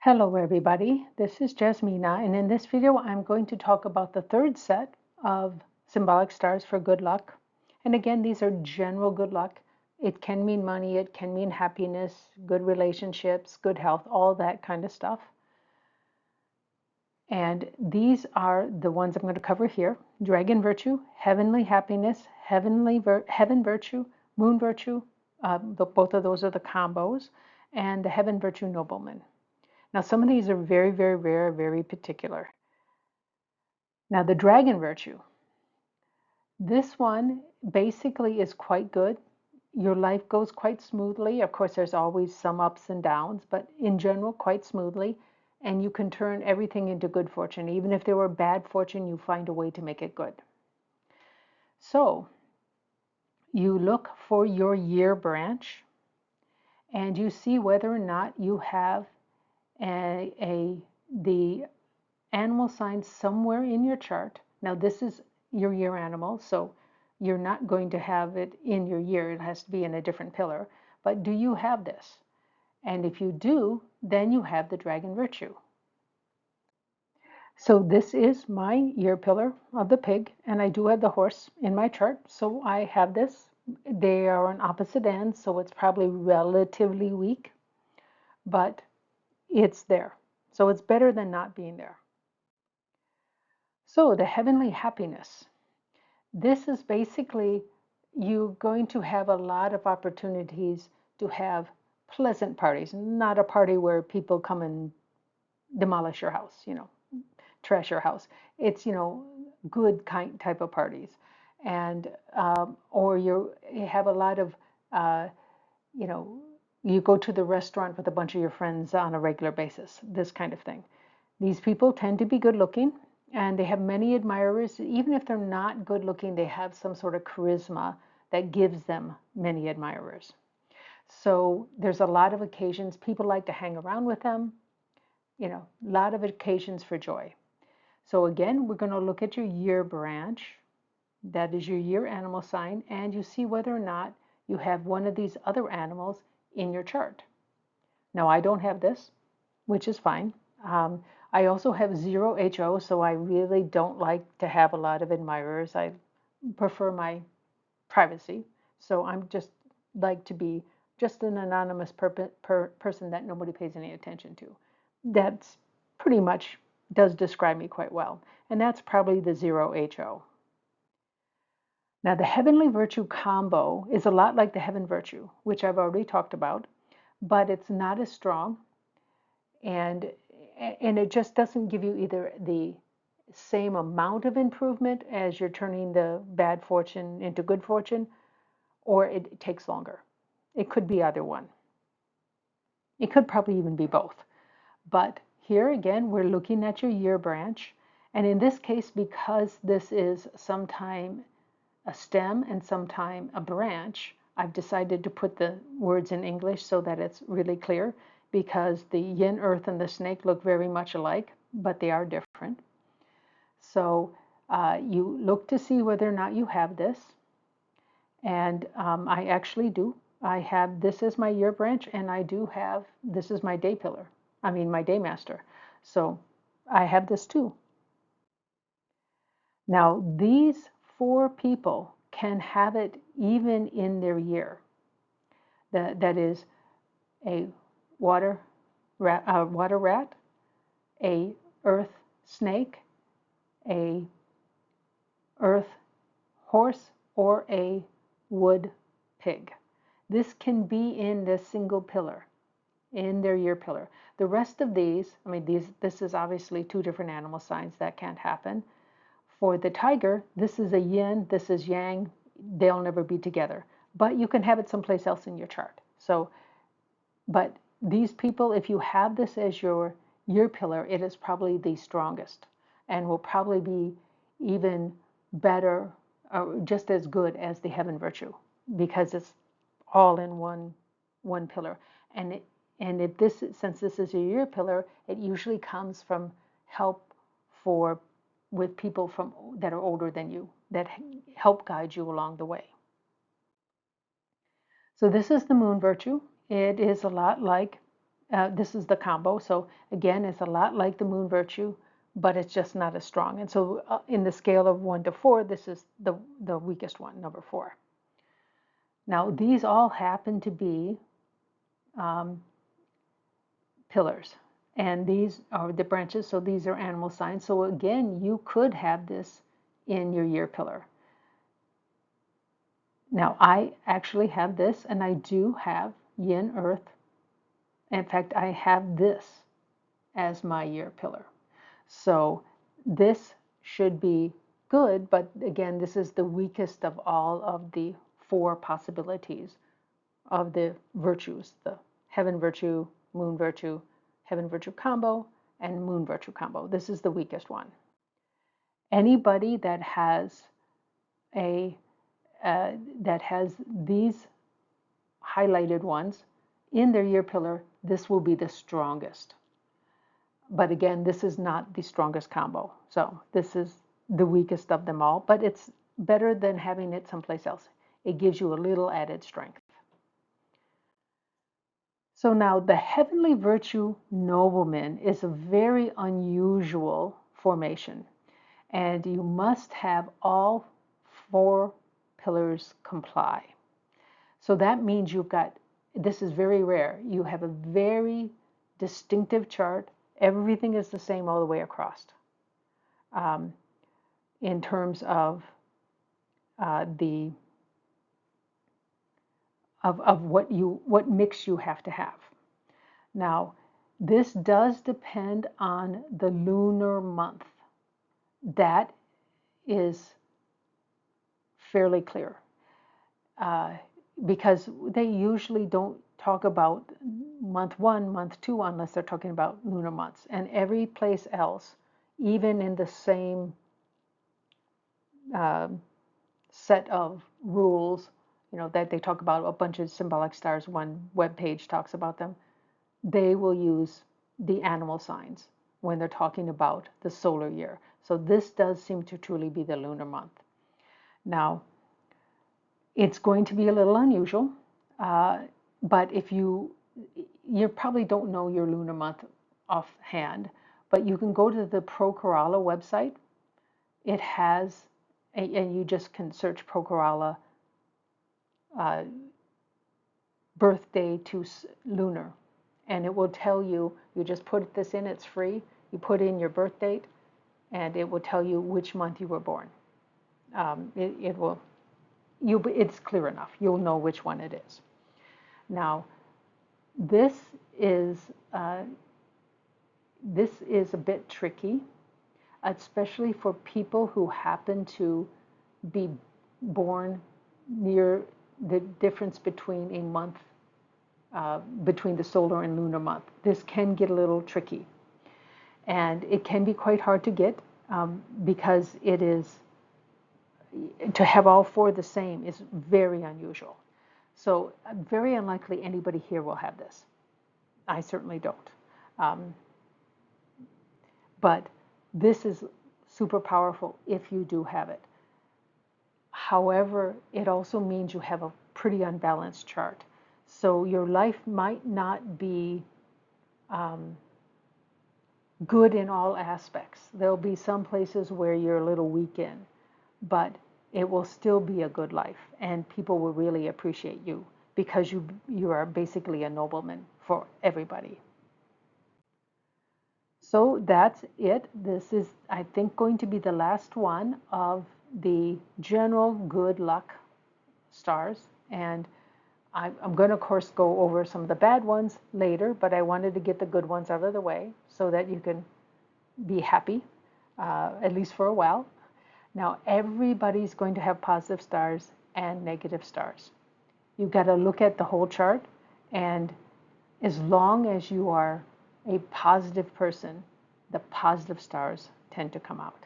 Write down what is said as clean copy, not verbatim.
Hello everybody, this is Jasmina, and in this video I'm going to talk about the third set of symbolic stars for good luck. And again, these are general good luck. It can mean money, it can mean happiness, good relationships, good health, all that kind of stuff. And these are the ones I'm going to cover here: Dragon Virtue, Heavenly Happiness, Heaven Virtue, Moon Virtue, both of those are the combos, and the Heaven Virtue Nobleman. Now, some of these are very, very rare, very particular. Now, the Dragon Virtue. This one basically is quite good. Your life goes quite smoothly. Of course, there's always some ups and downs, but in general, quite smoothly. And you can turn everything into good fortune. Even if there were bad fortune, you find a way to make it good. So, you look for your year branch and you see whether or not you have the animal sign somewhere in your chart. Now, this is your year animal, so you're not going to have it in your year. It has to be in a different pillar. But do you have this? And if you do, then you have the Dragon Virtue. So this is my year pillar of the pig, and I do have the horse in my chart, so I have this. They are on opposite ends, so it's probably relatively weak, but it's there. So it's better than not being there. So the heavenly happiness. This is basically you going to have a lot of opportunities to have pleasant parties, not a party where people come and demolish your house, trash your house. It's, good kind type of parties. And, or you have a lot of, you know, you go to the restaurant with a bunch of your friends on a regular basis, this kind of thing. These people tend to be good looking and they have many admirers. Even if they're not good looking, they have some sort of charisma that gives them many admirers. So there's a lot of occasions people like to hang around with them, a lot of occasions for joy. So again, we're going to look at your year branch. That is your year animal sign, and you see whether or not you have one of these other animals in your chart. Now, I don't have this, which is fine. I also have 0 HO, so I really don't like to have a lot of admirers. I prefer my privacy. So I'm just like to be just an anonymous person that nobody pays any attention to. That's pretty much does describe me quite well. And that's probably the 0 HO. Now, the heavenly virtue combo is a lot like the heaven virtue, which I've already talked about, but it's not as strong. And it just doesn't give you either the same amount of improvement as you're turning the bad fortune into good fortune, or it takes longer. It could be either one. It could probably even be both. But here again, we're looking at your year branch. And in this case, because this is sometime a stem and sometime a branch, I've decided to put the words in English so that it's really clear, because the yin, earth, and the snake look very much alike, but they are different. So you look to see whether or not you have this. And I actually do. I have this as my year branch, and I do have this is my day pillar. I mean, my day master. So I have this too. Now, these 4 people can have it even in their year. That is a water rat, a earth snake, a earth horse, or a wood pig. This can be in this single pillar, in their year pillar. The rest of these, I mean, this is obviously 2 different animal signs. That can't happen. For the tiger, this is a yin, this is yang. They'll never be together. But you can have it someplace else in your chart. So, but these people, if you have this as your year pillar, it is probably the strongest and will probably be even better or just as good as the heaven virtue, because it's all in one pillar. And if this, since this is your year pillar, it usually comes from help with people that are older than you, that help guide you along the way. So this is the moon virtue. It is a lot like This is the combo. So again, it's a lot like the moon virtue, but it's just not as strong. And so in the scale of 1 to 4, this is the weakest one, number 4. Now, these all happen to be pillars. And these are the branches, so these are animal signs. So again, you could have this in your year pillar. Now, I actually have this, and I do have yin, earth. In fact, I have this as my year pillar. So this should be good, but again, this is the weakest of all of the 4 possibilities of the virtues, the heaven virtue, moon virtue, heaven virtue combo, and moon virtue combo. This is the weakest one. Anybody that has these highlighted ones in their year pillar, this will be the strongest. But again, this is not the strongest combo. So this is the weakest of them all, but it's better than having it someplace else. It gives you a little added strength. So now the heavenly virtue nobleman is a very unusual formation, and you must have all 4 pillars comply. So that means you've got, this is very rare, you have a very distinctive chart. Everything is the same all the way across in terms of what mix you have to have. Now, this does depend on the lunar month. That is fairly clear because they usually don't talk about month 1, month 2 unless they're talking about lunar months. And every place else, even in the same set of rules, that they talk about a bunch of symbolic stars, one web page talks about them, they will use the animal signs when they're talking about the solar year. So this does seem to truly be the lunar month. Now, it's going to be a little unusual, but if you probably don't know your lunar month offhand, but you can go to the Pro Kerala website. It has, and you just can search Pro Kerala birthday to lunar, and it will tell you, you just put this in, it's free, you put in your birth date, and it will tell you which month you were born. It's clear enough. You'll know which one it is. Now, this is a bit tricky, especially for people who happen to be born near the difference between a month, between the solar and lunar month. This can get a little tricky. And it can be quite hard to get because it is, to have all 4 the same is very unusual. So very unlikely anybody here will have this. I certainly don't. But this is super powerful if you do have it. However, it also means you have a pretty unbalanced chart. So your life might not be good in all aspects. There'll be some places where you're a little weak in, but it will still be a good life, and people will really appreciate you because you are basically a nobleman for everybody. So that's it. This is, I think, going to be the last one of the general good luck stars, and I'm going to, of course, go over some of the bad ones later, but I wanted to get the good ones out of the way so that you can be happy, at least for a while. Now, everybody's going to have positive stars and negative stars. You've got to look at the whole chart, and as long as you are a positive person, the positive stars tend to come out.